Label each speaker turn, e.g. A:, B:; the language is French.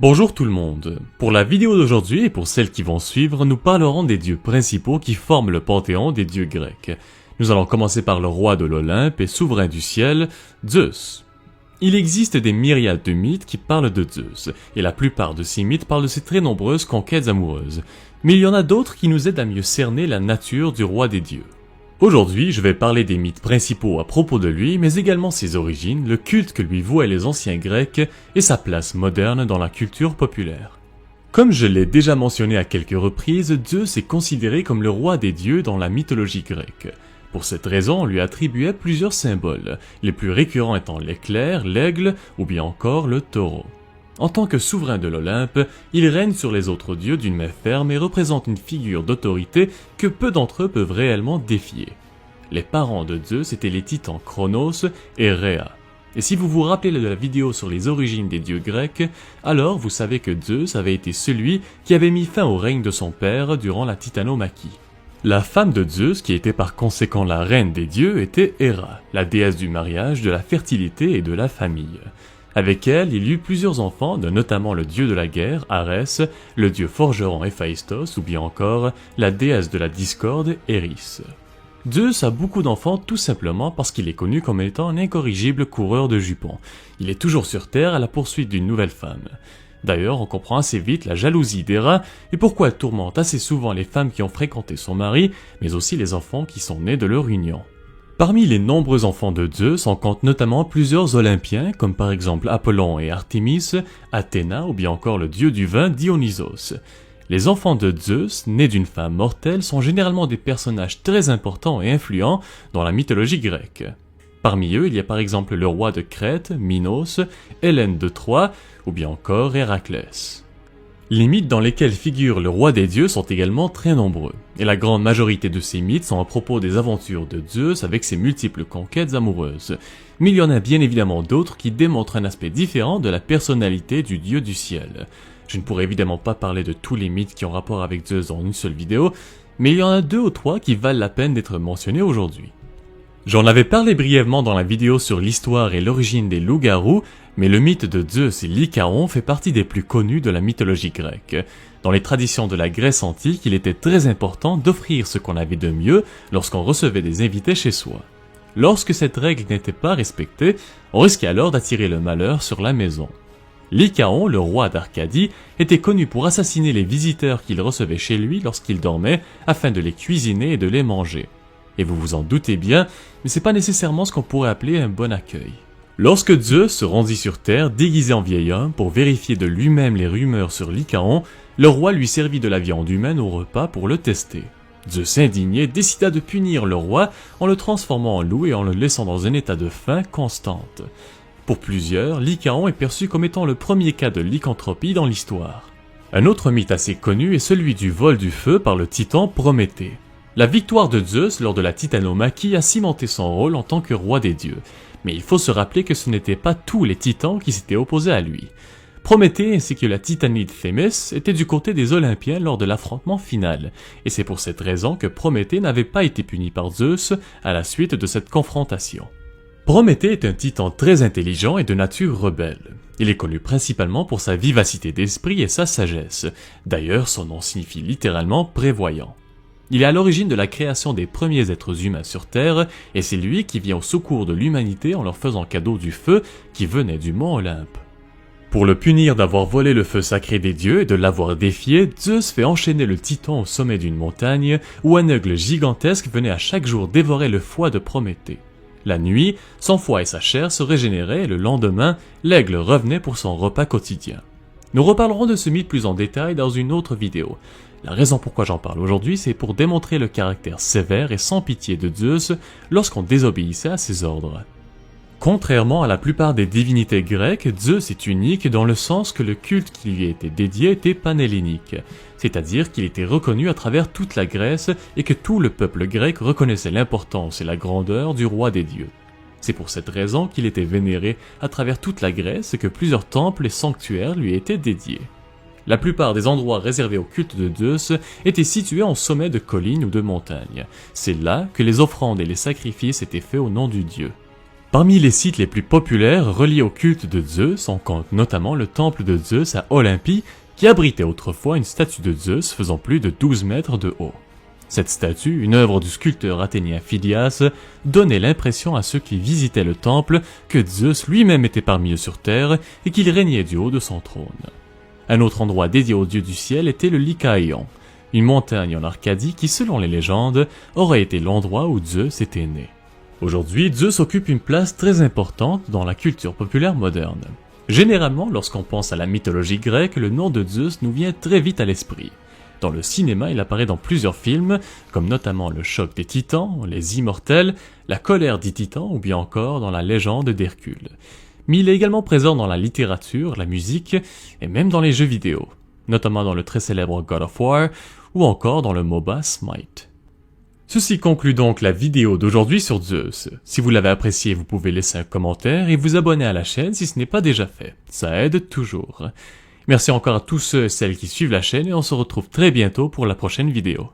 A: Bonjour tout le monde. Pour la vidéo d'aujourd'hui et pour celles qui vont suivre, nous parlerons des dieux principaux qui forment le panthéon des dieux grecs. Nous allons commencer par le roi de l'Olympe et souverain du ciel, Zeus. Il existe des myriades de mythes qui parlent de Zeus, et la plupart de ces mythes parlent de ses très nombreuses conquêtes amoureuses. Mais il y en a d'autres qui nous aident à mieux cerner la nature du roi des dieux. Aujourd'hui, je vais parler des mythes principaux à propos de lui, mais également ses origines, le culte que lui vouaient les anciens Grecs et sa place moderne dans la culture populaire. Comme je l'ai déjà mentionné à quelques reprises, Zeus est considéré comme le roi des dieux dans la mythologie grecque. Pour cette raison, on lui attribuait plusieurs symboles, les plus récurrents étant l'éclair, l'aigle ou bien encore le taureau. En tant que souverain de l'Olympe, il règne sur les autres dieux d'une main ferme et représente une figure d'autorité que peu d'entre eux peuvent réellement défier. Les parents de Zeus étaient les titans Cronos et Rhea. Et si vous vous rappelez de la vidéo sur les origines des dieux grecs, alors vous savez que Zeus avait été celui qui avait mis fin au règne de son père durant la titanomachie. La femme de Zeus, qui était par conséquent la reine des dieux, était Héra, la déesse du mariage, de la fertilité et de la famille. Avec elle, il y eut plusieurs enfants, notamment le dieu de la guerre, Arès, le dieu forgeron Héphaïstos, ou bien encore la déesse de la discorde, Eris. Zeus a beaucoup d'enfants tout simplement parce qu'il est connu comme étant un incorrigible coureur de jupons. Il est toujours sur Terre à la poursuite d'une nouvelle femme. D'ailleurs, on comprend assez vite la jalousie d'Héra et pourquoi elle tourmente assez souvent les femmes qui ont fréquenté son mari, mais aussi les enfants qui sont nés de leur union. Parmi les nombreux enfants de Zeus, on compte notamment plusieurs Olympiens, comme par exemple Apollon et Artémis, Athéna ou bien encore le dieu du vin Dionysos. Les enfants de Zeus, nés d'une femme mortelle, sont généralement des personnages très importants et influents dans la mythologie grecque. Parmi eux, il y a par exemple le roi de Crète, Minos, Hélène de Troie ou bien encore Héraclès. Les mythes dans lesquels figure le roi des dieux sont également très nombreux, et la grande majorité de ces mythes sont à propos des aventures de Zeus avec ses multiples conquêtes amoureuses. Mais il y en a bien évidemment d'autres qui démontrent un aspect différent de la personnalité du dieu du ciel. Je ne pourrais évidemment pas parler de tous les mythes qui ont rapport avec Zeus dans une seule vidéo, mais il y en a 2 ou 3 qui valent la peine d'être mentionnés aujourd'hui. J'en avais parlé brièvement dans la vidéo sur l'histoire et l'origine des loups-garous, mais le mythe de Zeus et Lycaon fait partie des plus connus de la mythologie grecque. Dans les traditions de la Grèce antique, il était très important d'offrir ce qu'on avait de mieux lorsqu'on recevait des invités chez soi. Lorsque cette règle n'était pas respectée, on risquait alors d'attirer le malheur sur la maison. Lycaon, le roi d'Arcadie, était connu pour assassiner les visiteurs qu'il recevait chez lui lorsqu'il dormait afin de les cuisiner et de les manger. Et vous vous en doutez bien, mais c'est pas nécessairement ce qu'on pourrait appeler un bon accueil. Lorsque Zeus se rendit sur Terre déguisé en vieil homme pour vérifier de lui-même les rumeurs sur Lycaon, le roi lui servit de la viande humaine au repas pour le tester. Zeus indigné décida de punir le roi en le transformant en loup et en le laissant dans un état de faim constante. Pour plusieurs, Lycaon est perçu comme étant le premier cas de lycanthropie dans l'histoire. Un autre mythe assez connu est celui du vol du feu par le titan Prométhée. La victoire de Zeus lors de la titanomachie a cimenté son rôle en tant que roi des dieux, mais il faut se rappeler que ce n'étaient pas tous les titans qui s'étaient opposés à lui. Prométhée ainsi que la titanide Thémis étaient du côté des Olympiens lors de l'affrontement final, et c'est pour cette raison que Prométhée n'avait pas été puni par Zeus à la suite de cette confrontation. Prométhée est un titan très intelligent et de nature rebelle. Il est connu principalement pour sa vivacité d'esprit et sa sagesse. D'ailleurs, son nom signifie littéralement prévoyant. Il est à l'origine de la création des premiers êtres humains sur Terre, et c'est lui qui vient au secours de l'humanité en leur faisant cadeau du feu qui venait du mont Olympe. Pour le punir d'avoir volé le feu sacré des dieux et de l'avoir défié, Zeus fait enchaîner le titan au sommet d'une montagne, où un aigle gigantesque venait à chaque jour dévorer le foie de Prométhée. La nuit, son foie et sa chair se régénéraient et le lendemain, l'aigle revenait pour son repas quotidien. Nous reparlerons de ce mythe plus en détail dans une autre vidéo. La raison pourquoi j'en parle aujourd'hui, c'est pour démontrer le caractère sévère et sans pitié de Zeus lorsqu'on désobéissait à ses ordres. Contrairement à la plupart des divinités grecques, Zeus est unique dans le sens que le culte qui lui était dédié était panhellénique, c'est-à-dire qu'il était reconnu à travers toute la Grèce et que tout le peuple grec reconnaissait l'importance et la grandeur du roi des dieux. C'est pour cette raison qu'il était vénéré à travers toute la Grèce et que plusieurs temples et sanctuaires lui étaient dédiés. La plupart des endroits réservés au culte de Zeus étaient situés en sommet de collines ou de montagnes. C'est là que les offrandes et les sacrifices étaient faits au nom du dieu. Parmi les sites les plus populaires reliés au culte de Zeus, on compte notamment le temple de Zeus à Olympie, qui abritait autrefois une statue de Zeus faisant plus de 12 mètres de haut. Cette statue, une œuvre du sculpteur athénien Phidias, donnait l'impression à ceux qui visitaient le temple que Zeus lui-même était parmi eux sur terre et qu'il régnait du haut de son trône. Un autre endroit dédié au dieu du ciel était le Lycaïon, une montagne en Arcadie qui, selon les légendes, aurait été l'endroit où Zeus était né. Aujourd'hui, Zeus occupe une place très importante dans la culture populaire moderne. Généralement, lorsqu'on pense à la mythologie grecque, le nom de Zeus nous vient très vite à l'esprit. Dans le cinéma, il apparaît dans plusieurs films, comme notamment Le Choc des Titans, Les Immortels, La Colère des Titans ou bien encore dans la légende d'Hercule. Mais il est également présent dans la littérature, la musique et même dans les jeux vidéo, notamment dans le très célèbre God of War ou encore dans le MOBA Smite. Ceci conclut donc la vidéo d'aujourd'hui sur Zeus. Si vous l'avez apprécié, vous pouvez laisser un commentaire et vous abonner à la chaîne si ce n'est pas déjà fait. Ça aide toujours. Merci encore à tous ceux et celles qui suivent la chaîne et on se retrouve très bientôt pour la prochaine vidéo.